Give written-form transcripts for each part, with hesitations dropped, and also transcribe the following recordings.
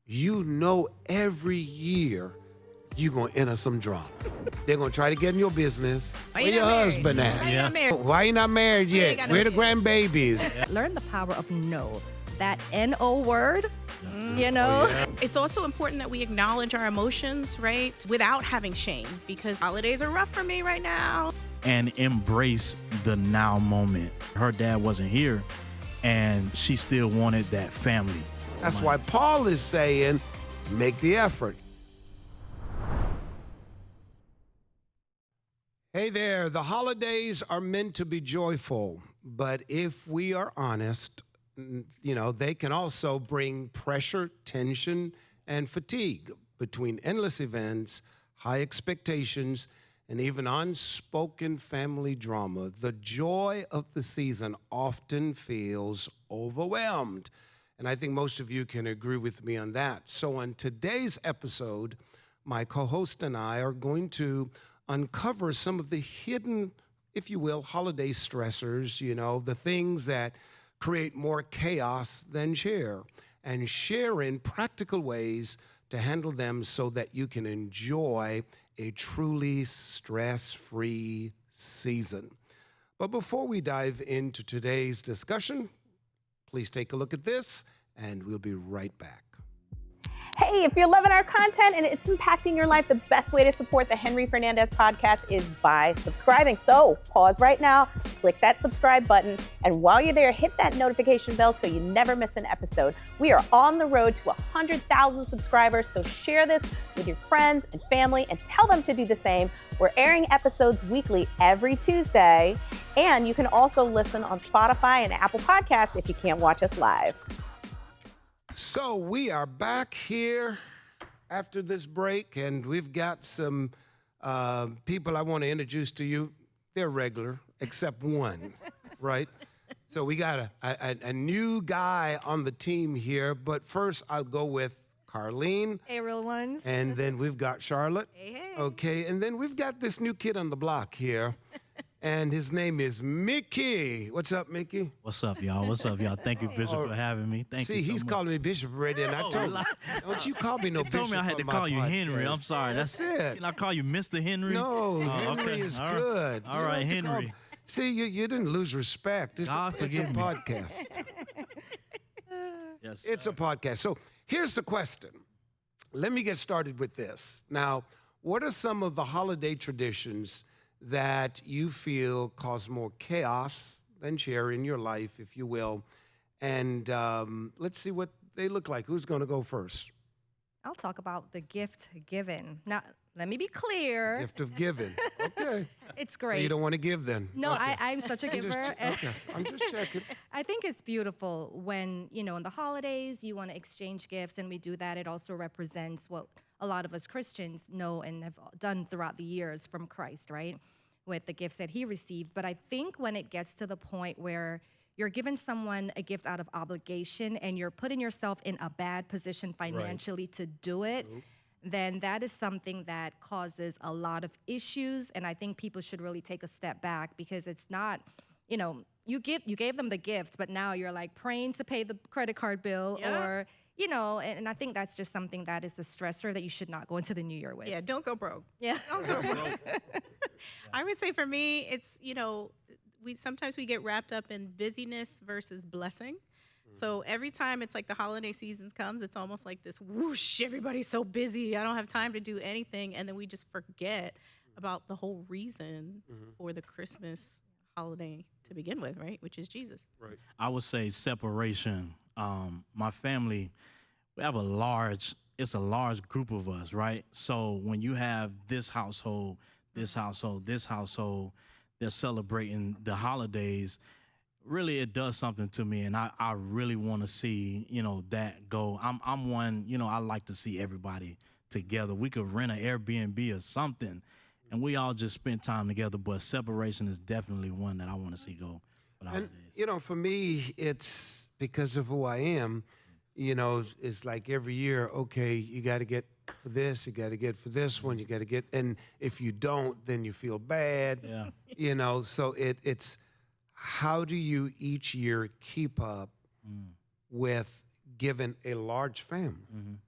you know every year you're going to enter some drama. They're going to try to get in your business. Where your husband at? Why you not married? Why you not married yet? Where the grandbabies? Learn the power of no. That N-O word, you know? Oh, yeah. It's also important that we acknowledge our emotions, right? Without having shame, because holidays are rough for me right now. And embrace the now moment. Her dad wasn't here, and she still wanted that family. That's why Paul is saying, make the effort. Hey there, the holidays are meant to be joyful, but if we are honest, you know, they can also bring pressure, tension, and fatigue between endless events, high expectations, and even unspoken family drama. The joy of the season often feels overwhelmed. And I think most of you can agree with me on that. So on today's episode, my co-host and I are going to uncover some of the hidden, if you will, holiday stressors, you know, the things that create more chaos than cheer, and share in practical ways to handle them so that you can enjoy a truly stress-free season. But before we dive into today's discussion, please take a look at this, and we'll be right back. Hey, if you're loving our content and it's impacting your life, the best way to support the Henry Fernandez Podcast is by subscribing. So pause right now, click that subscribe button, and while you're there, hit that notification bell so you never miss an episode. We are on the road to 100,000 subscribers, so share this with your friends and family and tell them to do the same. We're airing episodes weekly every Tuesday, and you can also listen on Spotify and Apple Podcasts if you can't watch us live. So we are back here after this break, and we've got some people I want to introduce to you. They're regular, except one, right? So we got a new guy on the team here, but first I'll go with Carlene. Hey, real ones. And then we've got Charlotte. Hey. Okay, and then we've got this new kid on the block here, and his name is Mickey. What's up, Mickey? What's up, y'all? What's up, y'all? Thank you, Bishop, for having me. Thank you See, so he's much. calling me Bishop already, and I told him, don't you call me no They Bishop told me I had to on my call you podcast. Henry. I'm sorry. That's it. Can I call you Mr. Henry? No, Oh, Henry okay. is All right. good. All You right, don't have to Henry. call- See, you didn't lose respect. God It's a forgive me. podcast. Yes. It's a podcast. So here's the question. Let me get started with this. Now, what are some of the holiday traditions that you feel cause more chaos than cheer in your life, if you will? And let's see what they look like. Who's going to go first? I'll talk about the gift given. Now, let me be clear. Gift of giving. Okay. It's So great. you don't want to give then? No, Okay. I'm such a giver. Okay. I'm just checking. I think it's beautiful when, you know, in the holidays, you want to exchange gifts, and we do that. It also represents what a lot of us Christians know and have done throughout the years from Christ, right? With the gifts that he received. But I think when it gets to the point where you're giving someone a gift out of obligation and you're putting yourself in a bad position financially to do it, then that is something that causes a lot of issues. And I think people should really take a step back, because it's not, you know, you gave them the gift, but now you're like praying to pay the credit card bill, Yeah. or, you know, and I think that's just something that is a stressor that you should not go into the new year with. Yeah, don't go broke. Yeah. I would say for me, it's, you know, sometimes we get wrapped up in busyness versus blessing. So every time it's like the holiday seasons comes, it's almost like this whoosh, everybody's so busy, I don't have time to do anything. And then we just forget about the whole reason for the Christmas holiday to begin with, right? Which is Jesus. Right. I would say separation. My family, we have it's a large group of us, right? So when you have this household, they're celebrating the holidays, really it does something to me, and I really want to see, you know, that go. I'm one, you know, I like to see everybody together. We could rent an Airbnb or something, and we all just spend time together, but separation is definitely one that I want to see go for the And, holidays. you know, for me, it's because of who I am. You know, it's like every year, okay, you got to get for this, you got to get for this one, you got to get, and if you don't, then you feel bad. Yeah. You know, so it's how do you each year keep up with giving a large family?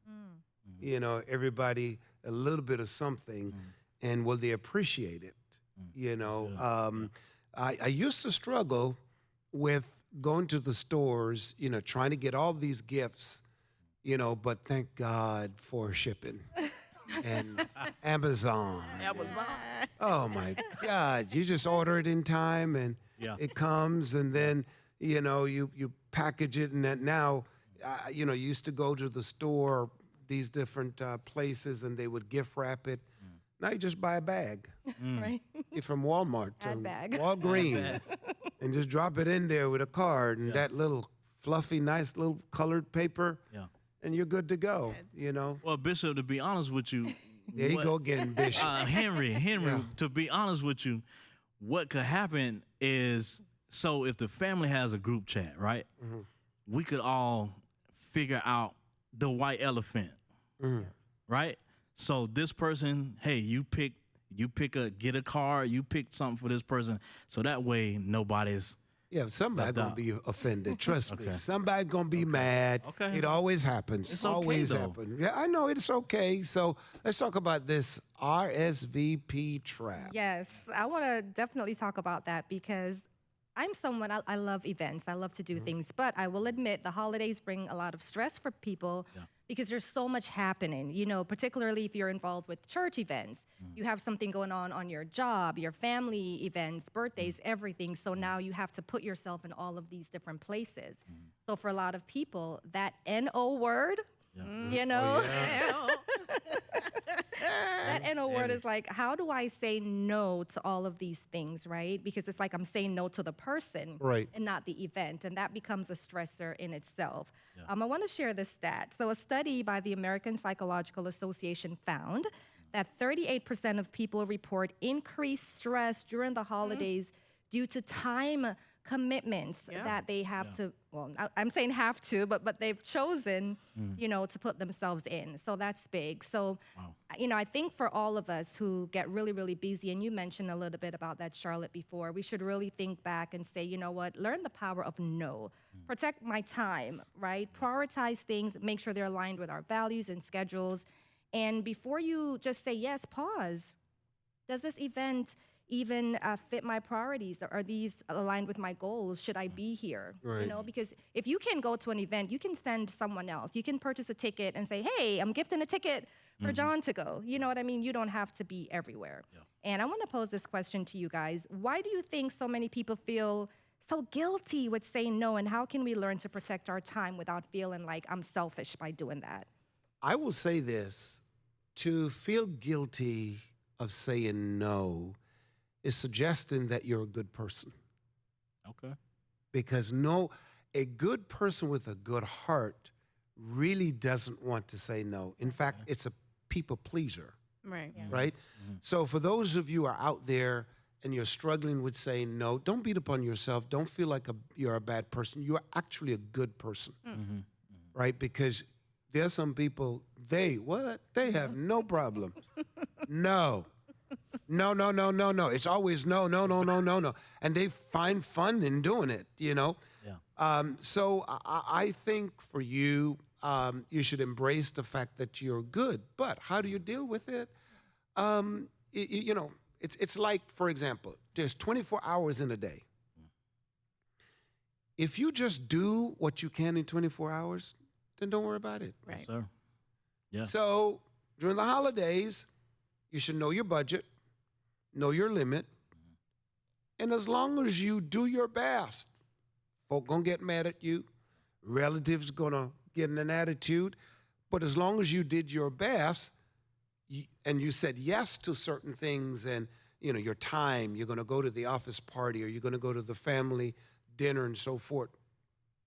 everybody a little bit of something, and will they appreciate it? I used to struggle with going to the stores, trying to get all these gifts, but thank God for shipping and Amazon. Oh my God! You just order it in time, and it comes, and then you package it, and that now, you used to go to the store, these different places, and they would gift wrap it. Now you just buy a bag, Right. from Walmart or bag. Walgreens, and just drop it in there with a card and that little fluffy, nice little colored paper, and you're good to go. Well, Bishop, to be honest with you, There you go again, Bishop. Henry, to be honest with you, what could happen is, so if the family has a group chat, right, we could all figure out the white elephant, right? So this person, hey, get a card, you pick something for this person, so that way nobody's. Yeah, somebody's going to be offended. Trust me. Okay. Somebody's going to be mad. Okay. It always happens. It's okay, always though. happens. Yeah, I know it's okay. So let's talk about this RSVP trap. Yes, I want to definitely talk about that because I'm someone, I love events. I love to do things, but I will admit the holidays bring a lot of stress for people because there's so much happening, particularly if you're involved with church events. You have something going on your job, your family events, birthdays, everything. So now you have to put yourself in all of these different places. So for a lot of people, that NO word, that NO word is like, how do I say no to all of these things, right? Because it's like I'm saying no to the person and not the event. And that becomes a stressor in itself. I want to share this stat. So a study by the American Psychological Association found that 38% of people report increased stress during the holidays due to time commitments that they have to, well, I'm saying have to, but they've chosen, to put themselves in. So that's big. So, I think for all of us who get really, really busy, and you mentioned a little bit about that, Charlotte, before, we should really think back and say, you know what, learn the power of no. Protect my time, right? Prioritize things, make sure they're aligned with our values and schedules. And before you just say yes, pause. Does this event even fit my priorities? Are these aligned with my goals? Should I be here? Right. Because if you can go to an event, you can send someone else. You can purchase a ticket and say, hey, I'm gifting a ticket for John to go. You know what I mean? You don't have to be everywhere. And I want to pose this question to you guys. Why do you think so many people feel so guilty with saying no? And how can we learn to protect our time without feeling like I'm selfish by doing that? I will say this, to feel guilty of saying no is suggesting that you're a good person. Okay. Because a good person with a good heart really doesn't want to say no. In fact, it's a people pleaser, Right. right? So for those of you who are out there and you're struggling with saying no, don't beat up on yourself. Don't feel like you're a bad person. You're actually a good person, right? Because there's some people, they have no problem. No. It's always no. And they find fun in doing it, So I think for you, you should embrace the fact that you're good. But how do you deal with it? It's like, for example, there's 24 hours in a day. If you just do what you can in 24 hours, then don't worry about it. Right. Yes, sir. Yeah. So during the holidays, you should know your budget, know your limit, and as long as you do your best, folk gonna get mad at you, relatives gonna get in an attitude, but as long as you did your best, and you said yes to certain things, and your time, you're gonna go to the office party, or you're gonna go to the family dinner and so forth.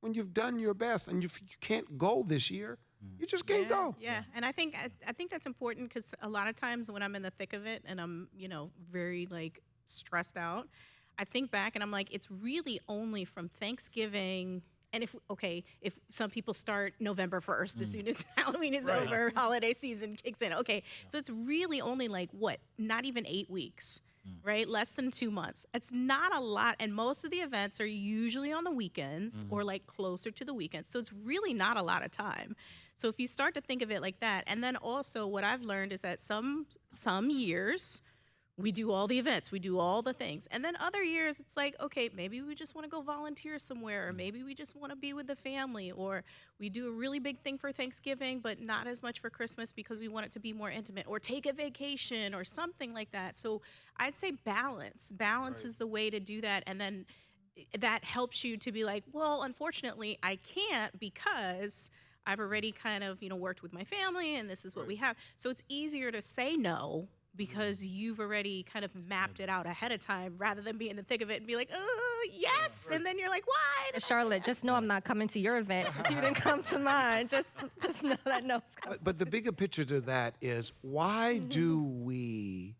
When you've done your best, and you can't go this year, you just can't go. Yeah, and I think that's important because a lot of times when I'm in the thick of it and I'm very stressed out, I think back and I'm like, it's really only from Thanksgiving. And if some people start November 1st, as soon as Halloween is over, holiday season kicks in. Okay, so it's really only not even 8 weeks. Right? Less than 2 months. It's not a lot. And most of the events are usually on the weekends or closer to the weekends. So it's really not a lot of time. So if you start to think of it like that, and then also what I've learned is that some years we do all the events, we do all the things. And then other years it's like, okay, maybe we just want to go volunteer somewhere, or maybe we just want to be with the family, or we do a really big thing for Thanksgiving, but not as much for Christmas because we want it to be more intimate, or take a vacation or something like that. So I'd say balance. Balance is the way to do that. And then that helps you to be like, well, unfortunately, I can't because I've already kind of, worked with my family and this is what we have. So it's easier to say no because you've already kind of mapped it out ahead of time rather than be in the thick of it and be like, oh, yes. And then you're like, why? Charlotte, just know I'm not coming to your event because you didn't come to mine. Just know that no's coming. But the bigger picture to that is, why do we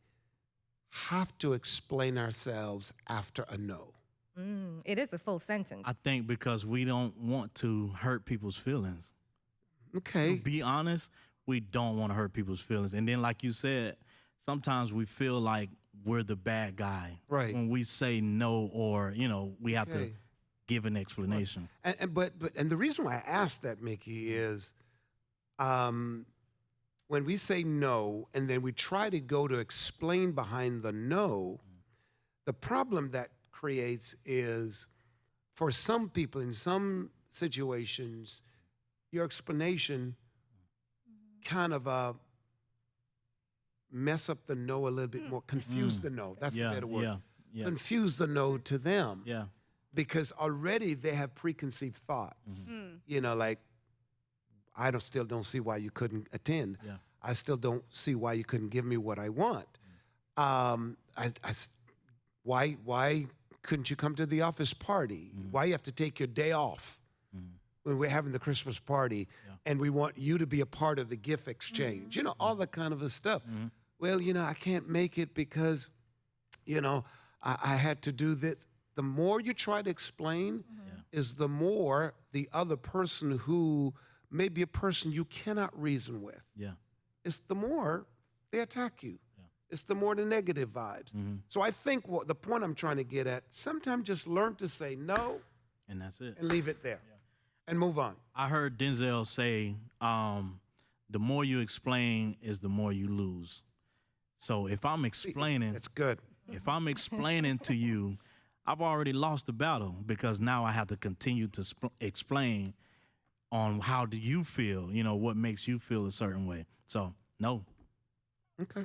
have to explain ourselves after a no? It is a full sentence. I think because we don't want to hurt people's feelings. Okay. To be honest, we don't want to hurt people's feelings. And then, like you said, sometimes we feel like we're the bad guy. Right. When we say no, or, we have to give an explanation. And the reason why I asked that, Mickey, is when we say no and then we try to go to explain behind the no, the problem that creates is, for some people in some situations, your explanation kind of mess up the no a little bit more, confuse the no. That's the better word. Yeah. Confuse the no to them. Yeah. Because already they have preconceived thoughts. Like, still don't see why you couldn't attend. Yeah. I still don't see why you couldn't give me what I want. Why couldn't you come to the office party? Why you have to take your day off when we're having the Christmas party and we want you to be a part of the gift exchange? All that kind of stuff. Well, I can't make it because, I had to do this. The more you try to explain is the more the other person, who may be a person you cannot reason with, it's the more they attack you. It's the more the negative vibes. So I think the point I'm trying to get at, sometimes just learn to say no. And that's it. And leave it there. And move on. I heard Denzel say, the more you explain is the more you lose. So if I'm explaining. That's good. If I'm explaining to you, I've already lost the battle, because now I have to continue to explain on how do you feel, what makes you feel a certain way. So, no. Okay.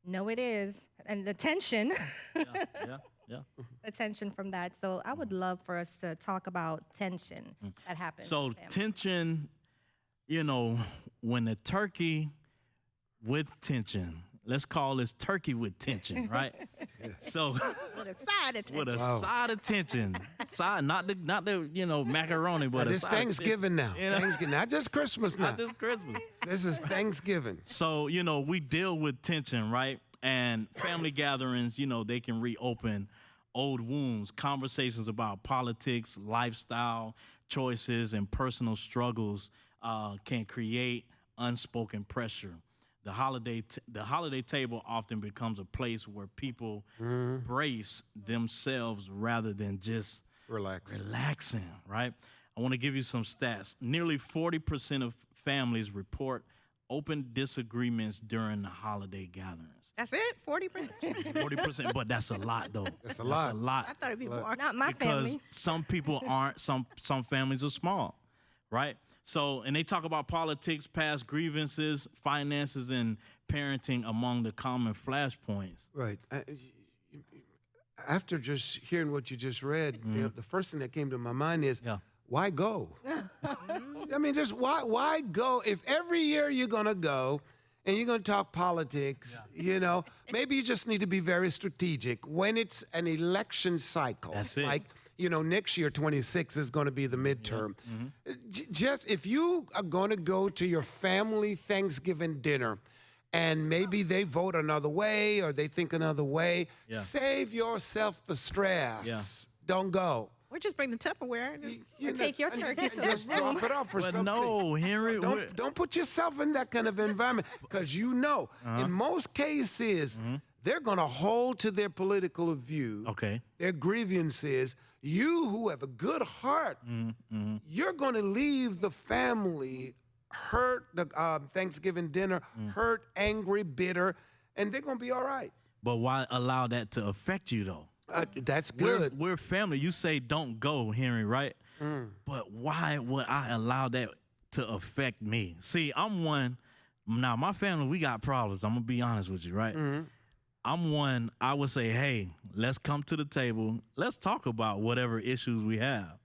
No, it is. And the tension. Yeah. The tension from that. So I would love for us to talk about tension that happens. So tension, when the turkey with tension, let's call this turkey with tension, right? So With a side of tension. with a side of tension, not the macaroni, but It's Thanksgiving now. Thanksgiving, not just Christmas now. not this Christmas. This is Thanksgiving. So, we deal with tension, right? And family gatherings, they can reopen old wounds. Conversations about politics, lifestyle choices, and personal struggles can create unspoken pressure. The holiday table often becomes a place where people brace themselves rather than just relaxing, right? I want to give you some stats. Nearly 40% of families report open disagreements during the holiday gatherings. That's it? 40%? 40%, but that's a lot, though. That's a lot. I thought it'd be more. Not my Because family. some people aren't, some families are small, right? So, and they talk about politics, past grievances, finances, and parenting among the common flashpoints. Right. After just hearing what you just read, the first thing that came to my mind is, why go? I mean, just why go? If every year you're going to go and you're going to talk politics, maybe you just need to be very strategic. When it's an election cycle, That's it. like, next year, 26 is going to be the midterm. Just if you are going to go to your family Thanksgiving dinner and maybe they vote another way or they think another way, save yourself the stress. Don't go. Or just bring the Tupperware. Take your turkey to Just the room. drop it off for But something. no, Henry. Don't put yourself in that kind of environment, because in most cases, they're going to hold to their political view. Okay. Their grievance is, you who have a good heart, you're going to leave the family hurt, the Thanksgiving dinner, hurt, angry, bitter, and they're going to be all right. But why allow that to affect you, though? That's good. We're family. You say don't go, Henry, right? But why would I allow that to affect me? See, I'm one. Now, my family, we got problems. I'm going to be honest with you, right? I'm one, I would say, hey, let's come to the table. Let's talk about whatever issues we have.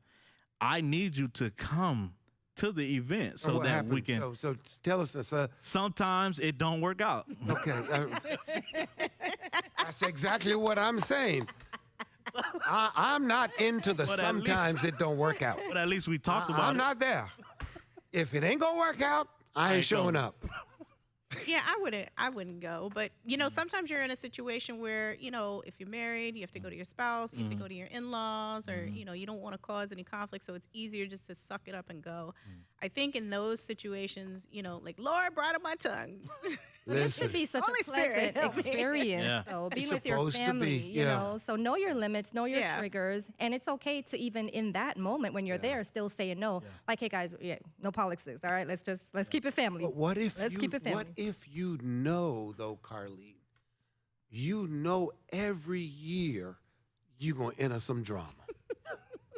I need you to come to the event so what that happened? we can. So tell us this. Sometimes it don't work out. Okay. That's exactly what I'm saying. I'm not into the But at sometimes it don't work out. But at least we talked about I'm it. not there. If it ain't going to work out, I ain't showing up. Yeah, I wouldn't go. But, sometimes you're in a situation where, if you're married, you have to go to your spouse, you have to go to your in-laws, or, you don't want to cause any conflict. So it's easier just to suck it up and go. I think in those situations, like, Lord, bridle my tongue. But this should be such Holy a Spirit, pleasant help me. experience, though, being with your supposed to family, be, you yeah. know. So know your limits, know your Yeah. triggers, and it's okay to even in that moment when you're there still say no. Like, hey guys, no politics, all right? Let's keep it family. But what if Let's keep it family. What if you know, though, Carlene, you know every year you're going to enter some drama.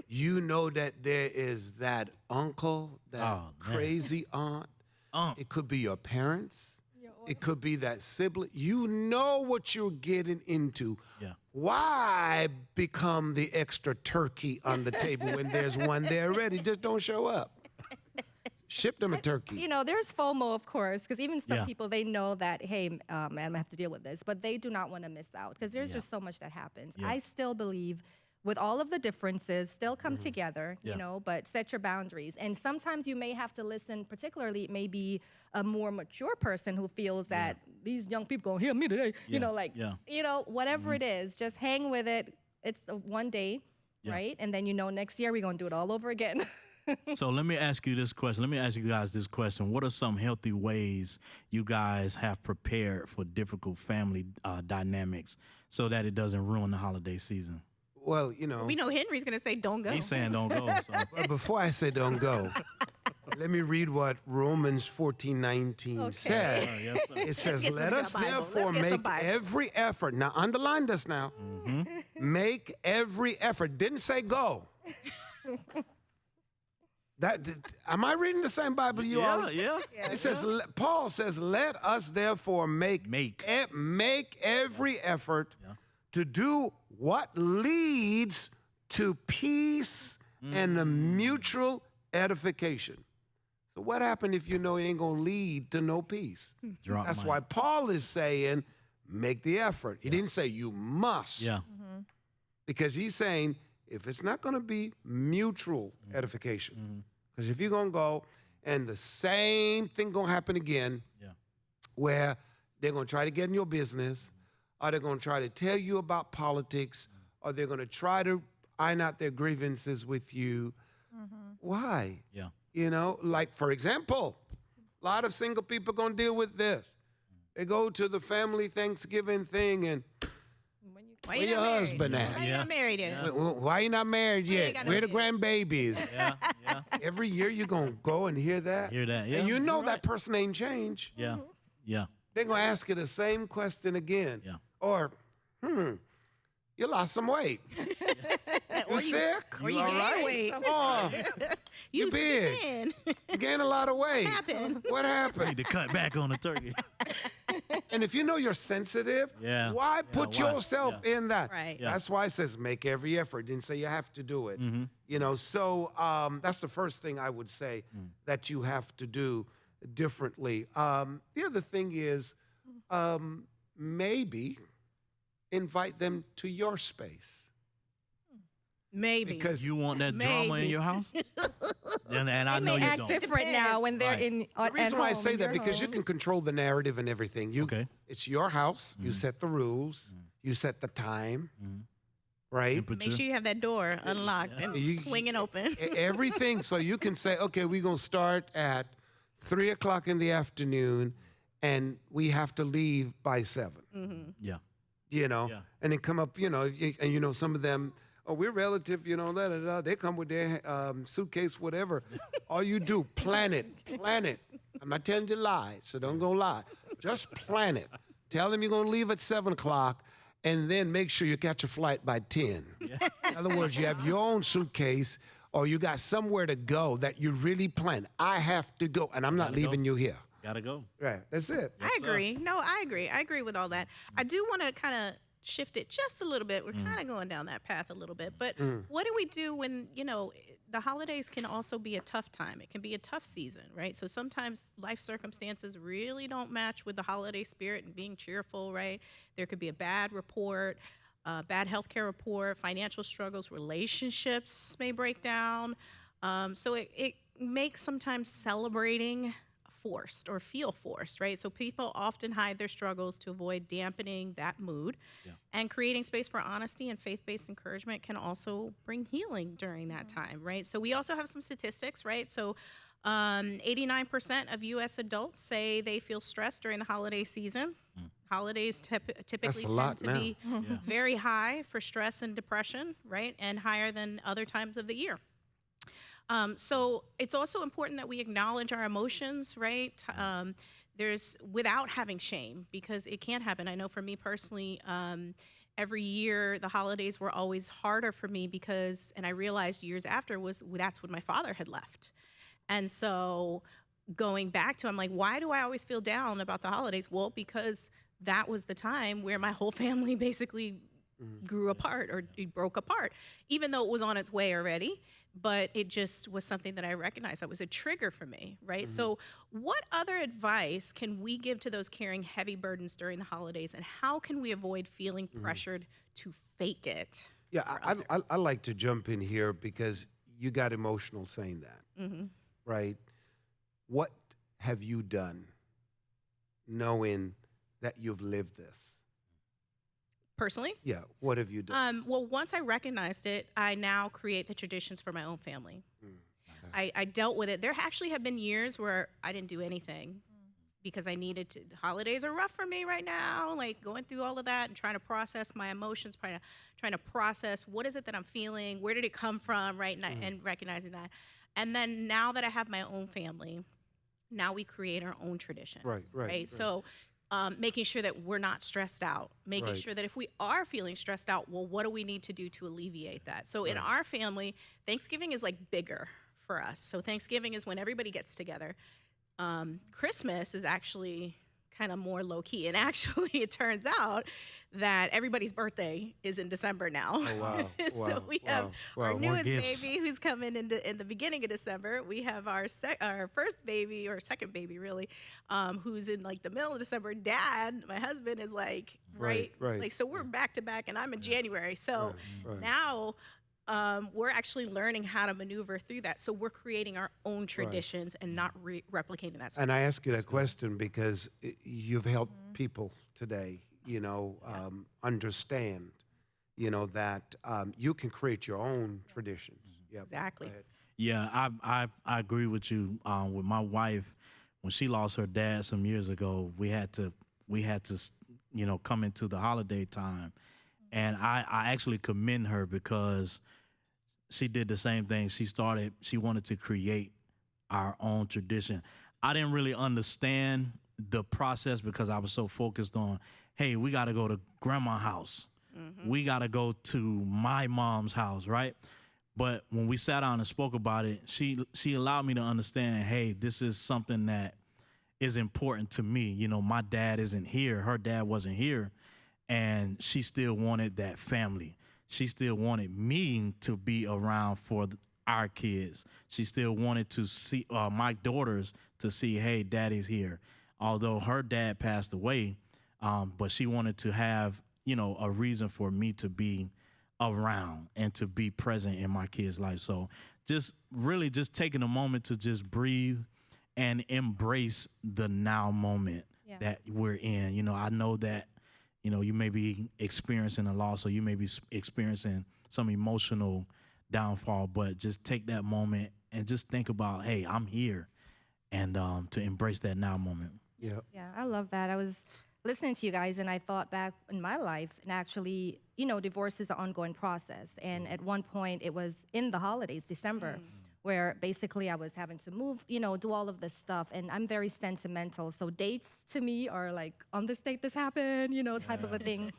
You know that there is that uncle, that Oh, man. crazy aunt. Aunt. It could be your parents. It could be that sibling. You know what you're getting into. Yeah. Why become the extra turkey on the table when there's one there already? Just don't show up. Ship them a turkey. You know, there's FOMO, of course, because even some Yeah. people, they know that, hey, man, I'm going to have to deal with this, but they do not want to miss out because there's just so much that happens. Yeah. I still believe with all of the differences, still come together, Yeah. you know, but set your boundaries. And sometimes you may have to listen, particularly maybe a more mature person who feels that these young people going to hear me today, you know, like, you know, whatever it is, just hang with it. It's a one day, right? And then, next year we're going to do it all over again. So let me ask you this question. Let me ask you guys this question. What are some healthy ways you guys have prepared for difficult family dynamics so that it doesn't ruin the holiday season? Well, We know Henry's going to say, don't go. He's saying don't go. So. Well, before I say don't go, let me read what Romans 14:19 says. Yes, sir. It says, get some let us Bible. therefore Let's get some make Bible. every effort. Now, underline this now. Make every effort. Didn't say go. Am I reading the same Bible you are? Yeah. It says, Paul says, let us therefore make every effort to do what leads to peace and a mutual edification. So what happened if you know it ain't going to lead to no peace? Drop That's mic. why Paul is saying, make the effort. He didn't say you must. Yeah. Because he's saying, if it's not going to be mutual edification, because if you're going to go and the same thing going to happen again, where they're going to try to get in your business, or they're going to try to tell you about politics, or they're going to try to iron out their grievances with you. Why? Yeah. Like, for example, a lot of single people going to deal with this. They go to the family Thanksgiving thing and Why where you your not married? husband at? Why you not married yet? Why you not married yet? got no Where the kids? grandbabies? Yeah. Every year you're going to go and hear that. Hear that, yeah, And you know you're that right. person ain't changed. Yeah. Yeah. They're going to ask you the same question again. Yeah. Or, you lost some weight. You sick? Or you all gained right? weight. Oh, you big. Thin. You gained a lot of weight. Happened. What happened? Need to cut back on the turkey. And if you know you're sensitive, Yeah. why put why? yourself in that? Right. Yeah. That's why it says make every effort. Didn't say you have to do it. So that's the first thing I would say that you have to do differently. The other thing is maybe invite them to your space. Maybe. Because You want that drama in Maybe. your house? and I They know may you act don't. different now when they're Right. in the at reason why I home, say in that your because you home. can control the narrative and everything. Okay. It's your house. You set the rules. You set the time. Right? Temperature. Make sure you have that door unlocked and You- swinging open. Everything. So you can say, okay, we're going to start at 3 o'clock in the afternoon and we have to leave by 7. Yeah. And then come up, and some of them, we're relative, they come with their suitcase, whatever. All you do, plan it. I'm not telling you to lie, so don't go lie. Just plan it. Tell them you're going to leave at 7 o'clock, and then make sure you catch a flight by 10. Yeah. In other words, you have your own suitcase, or you got somewhere to go that you really plan. I have to go, and I'm not leaving you here. Gotta go. Right, that's it. I agree. No, I agree. I agree with all that. I do want to kind of shift it just a little bit. We're kind of going down that path a little bit. But what do we do when, the holidays can also be a tough time? It can be a tough season, right? So sometimes life circumstances really don't match with the holiday spirit and being cheerful, right? There could be a bad report, bad healthcare report, financial struggles, relationships may break down. So it makes sometimes celebrating forced or feel forced, right? So people often hide their struggles to avoid dampening that mood. Yeah. And creating space for honesty and faith-based encouragement can also bring healing during that time, right? So we also have some statistics, right? So 89% of U.S. adults say they feel stressed during the holiday season. Holidays typically tend to be very high for stress and depression, right? And higher than other times of the year. So it's also important that we acknowledge our emotions, right? There's without having shame, because it can happen. I know for me personally, every year the holidays were always harder for me and I realized years after that's when my father had left. And so going back to, I'm like, why do I always feel down about the holidays? Well, because that was the time where my whole family basically grew apart or broke apart, even though it was on its way already. But it just was something that I recognized that was a trigger for me, right? So what other advice can we give to those carrying heavy burdens during the holidays, and how can we avoid feeling pressured to fake it? Yeah, I like to jump in here because you got emotional saying that, right? What have you done knowing that you've lived this? Personally? Yeah, what have you done? Well, once I recognized it, I now create the traditions for my own family. I dealt with it. There actually have been years where I didn't do anything because I needed to. Holidays are rough for me right now, like going through all of that and trying to process my emotions, trying to process what is it that I'm feeling, where did it come from, right? And recognizing that. And then now that I have my own family, now we create our own traditions. Right. So making sure that we're not stressed out, making sure that if we are feeling stressed out, well, what do we need to do to alleviate that? So in our family, Thanksgiving is like bigger for us. So Thanksgiving is when everybody gets together. Christmas is actually kind of more low key. And actually, it turns out that everybody's birthday is in December now. Oh, wow. So we have our newest baby who's coming in the beginning of December. We have our first baby, or second baby really, who's in like the middle of December. Dad, my husband, is like like, so we're back to back, and I'm in January. So now we're actually learning how to maneuver through that. So we're creating our own traditions and not replicating that. And I ask you that question because you've helped people today, understand, that you can create your own traditions. Yep. Exactly. Yeah, I agree with you. With my wife, when she lost her dad some years ago, we had to come into the holiday time. And I actually commend her because she did the same thing. She wanted to create our own tradition. I didn't really understand the process because I was so focused on, hey, we got to go to grandma's house. We got to go to my mom's house, right? But when we sat down and spoke about it, she allowed me to understand, hey, this is something that is important to me. My dad isn't here. Her dad wasn't here. And she still wanted that family. She still wanted me to be around for our kids. She still wanted to see my daughters to see, hey, daddy's here. Although her dad passed away, but she wanted to have, a reason for me to be around and to be present in my kids' life. So just taking a moment to just breathe and embrace the now moment that we're in. I know that, you may be experiencing a loss, or you may be experiencing some emotional downfall, but just take that moment and just think about, hey, I'm here, and to embrace that now moment. Yeah. Yeah, I love that. I was listening to you guys, and I thought back in my life, and actually, divorce is an ongoing process. And at one point, it was in the holidays, December, where basically I was having to move, do all of this stuff. And I'm very sentimental. So dates to me are like, on this date this happened, type of a thing.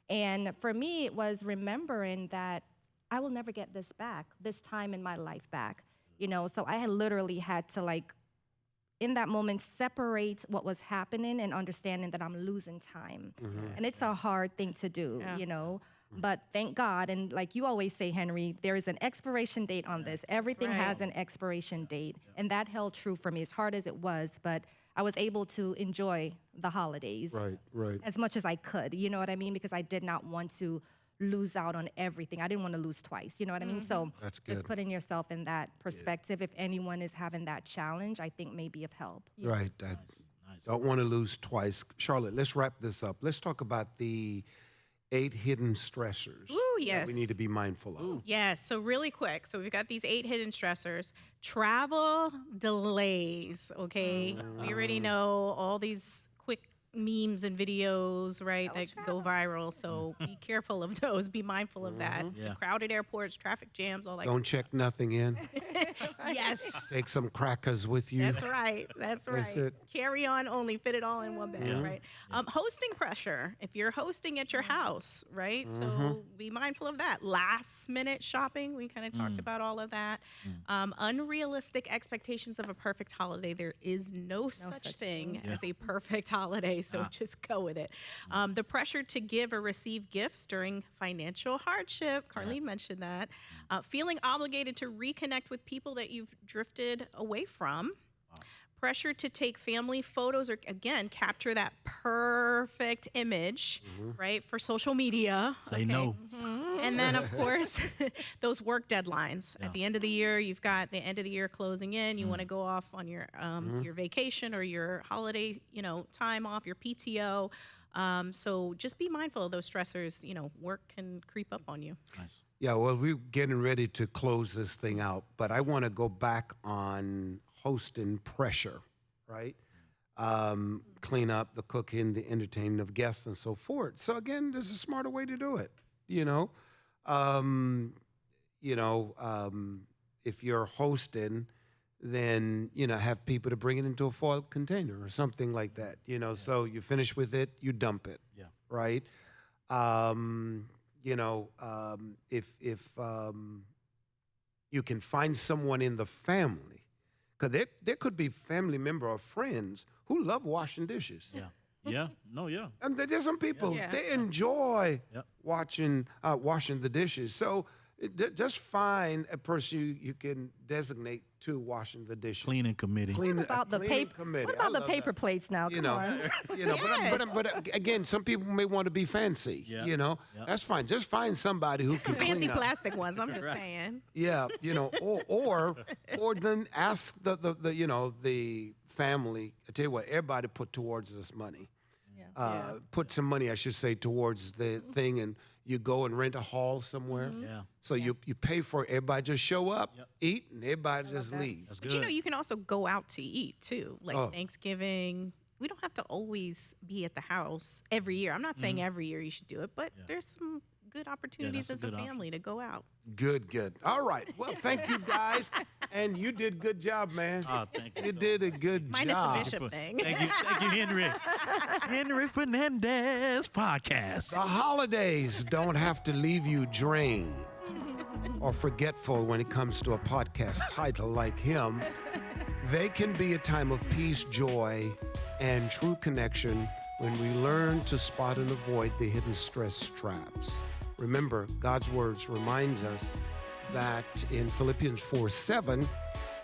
And for me, it was remembering that I will never get this back, this time in my life back. So I had literally had to in that moment, separate what was happening and understanding that I'm losing time. And it's a hard thing to do, But thank God, and like you always say, Henry, there is an expiration date on this. Everything has an expiration date. And that held true for me, as hard as it was. But I was able to enjoy the holidays as much as I could, you know what I mean? Because I did not want to lose out on everything. I didn't want to lose twice, you know what I mean? So just putting yourself in that perspective, if anyone is having that challenge, I think may be of help. Right. Don't want to lose twice. Charlotte, let's wrap this up. Let's talk about the 8 hidden stressors that we need to be mindful of. Yes. So really quick. So we've got these 8 hidden stressors. Travel delays, okay? We already know all these quick memes and videos, right, that go viral. So be careful of those. Be mindful of that. Yeah. Crowded airports, traffic jams, all that. Don't check nothing in. Yes. Take some crackers with you. That's right. That's right. it. Carry on only, fit it all in one bag, right? Hosting pressure. If you're hosting at your house, right? So be mindful of that. Last minute shopping. We kind of talked about all of that. Unrealistic expectations of a perfect holiday. There is no such thing as a perfect holiday. So just go with it. The pressure to give or receive gifts during financial hardship. Carlene mentioned that. Feeling obligated to reconnect with people that you've drifted away from. Pressure to take family photos or, again, capture that perfect image, right, for social media. Say no. And then, of course, those work deadlines. At the end of the year, you've got the end of the year closing in. You want to go off on your vacation or your holiday, time off, your PTO. So just be mindful of those stressors. Work can creep up on you. Nice. Yeah, well, we're getting ready to close this thing out, but I want to go back on hosting pressure, right? Clean up, the cooking, the entertainment of guests, and so forth. So again, there's a smarter way to do it. If you're hosting, then have people to bring it into a foil container or something like that. So you finish with it, you dump it. Yeah. Right. If you can find someone in the family, because there could be family member or friends who love washing dishes. Yeah. Yeah. No, yeah. And there's some people, Yeah. they enjoy washing the dishes. So just find a person you can designate to washing the dishes. Cleaning committee. What about the paper plates now? Come on. But again, some people may want to be fancy. Yeah. That's fine. Just find somebody who can Fancy clean up. plastic ones, I'm just saying. Yeah, or then ask the family. I tell you what, everybody put towards this money. Put some money, I should say, towards the thing, and you go and rent a hall somewhere. Yeah. So you pay for it. Everybody just show up, eat, and everybody just leave. That's But good. you can also go out to eat too, like Thanksgiving. We don't have to always be at the house every year. I'm not saying every year you should do it, but there's some good opportunities that's as a a good family to go out. Good. All right. Well, thank you guys, and you did a good job, man. Oh, thank you. You did a good Minus job. the bishop thing. Thank you, Henry. Henry Fernandez Podcast. The holidays don't have to leave you drained or forgetful when it comes to a podcast title like him. They can be a time of peace, joy, and true connection when we learn to spot and avoid the hidden stress traps. Remember, God's words remind us that in Philippians 4:7,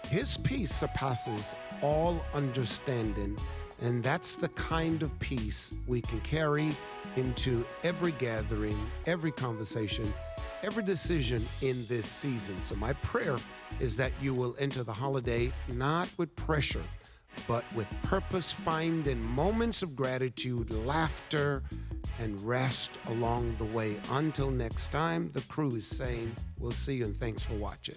His peace surpasses all understanding, and that's the kind of peace we can carry into every gathering, every conversation, every decision in this season. So my prayer is that you will enter the holiday not with pressure, but with purpose, finding moments of gratitude, laughter, and rest along the way. Until next time, the crew is saying, we'll see you, and thanks for watching.